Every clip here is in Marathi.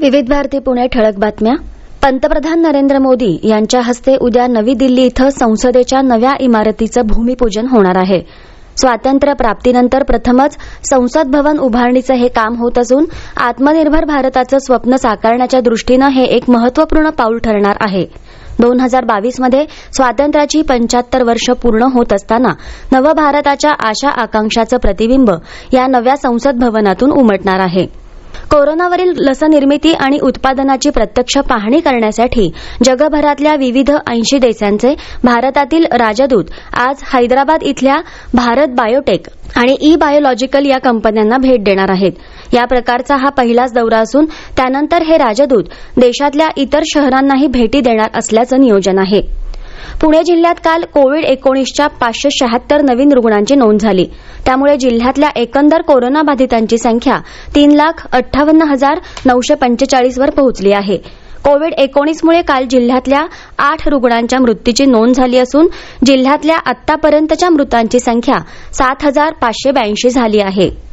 विविध भारती पुणे ठळक बातम्या. पंतप्रधान नरेंद्र मोदी यांच्या हस्ते उद्या नवी दिल्ली इथं संसदेच्या नव्या इमारतीचं भूमिपूजन होणार आहे. स्वातंत्र्य प्राप्तीनंतर प्रथमच संसद भवन उभारणीचं हे काम होत असून आत्मनिर्भर भारताचं स्वप्न साकारण्याच्या दृष्टीनं हे एक महत्त्वपूर्ण पाऊल ठरणार आहे. 2022 मध्ये स्वातंत्र्याची 75 वर्ष पूर्ण होत असताना नवभारताच्या आशा आकांक्षाचं प्रतिबिंब या नव्या संसद भवनातून उमटणार आहे. कोरोनावरील लसनिर्मिती आणि उत्पादनाची प्रत्यक्ष पाहणी करण्यासाठी जगभरातल्या विविध 80 देशांचे भारतातील राजदूत आज हैदराबाद इथल्या भारत बायोटेक आणि ई बायोलॉजिकल या कंपन्यांना भेट देणार आहेत. या प्रकारचा हा पहिलाच दौरा असून त्यानंतर हे राजदूत देशातल्या इतर शहरांनाही भेटी देणार असल्याचं नियोजन आहे. पुणे जिल्ह्यात काल कोविड-19च्या 576 नवीन रुग्णांची नोंद झाली. त्यामुळे जिल्ह्यातल्या एकंदर कोरोनाबाधितांची संख्या 3,58,945 वर पोहोचली आहे. कोविड-19मुळे काल जिल्ह्यातल्या 8 रुग्णांच्या मृत्यूची नोंद झाली असून जिल्ह्यातल्या आतापर्यंतच्या मृतांची संख्या 7,582 झाली आहे.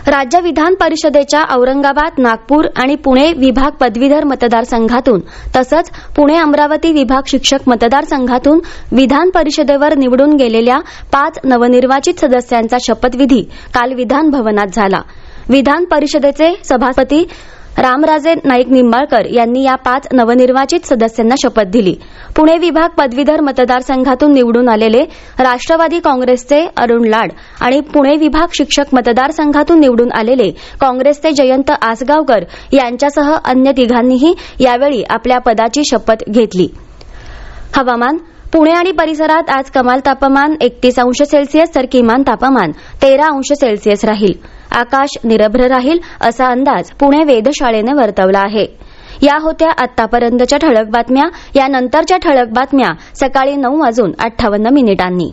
राज्य विधान परिषदेच्या औरंगाबाद, नागपूर आणि पुणे विभाग पदवीधर मतदारसंघातून तसंच पुणे अमरावती विभाग शिक्षक मतदारसंघातून विधान परिषदेवर निवडून गेलेल्या 5 नवनिर्वाचित सदस्यांचा शपथविधी काल विधान भवनात झाला. विधान परिषदेचे सभापती रामराजे नाईक निंबाळकर यांनी या 5 नवनिर्वाचित सदस्यांना शपथ दिली. पुणे विभाग पदवीधर मतदारसंघातून निवडून आलेले राष्ट्रवादी काँग्रेसचे अरुण लाड आणि पुणे विभाग शिक्षक मतदारसंघातून निवडून आलेले काँग्रेसचे जयंत आसगावकर यांच्यासह अन्य तिघांनीही यावेळी आपल्या पदाची शपथ घेतली. हवामान. पुणे आणि परिसरात आज कमाल तापमान 31 अंश सेल्सिअस तर किमान तापमान 13 अंश सेल्सिअस राहील. आकाश निरभ्र राहील असा अंदाज पुणे वेधशाळेने वर्तवला आहे. या होत्या आतापर्यंतच्या ठळक बातम्या. यानंतरच्या ठळक बातम्या सकाळी 9:58 मिनिटांनी.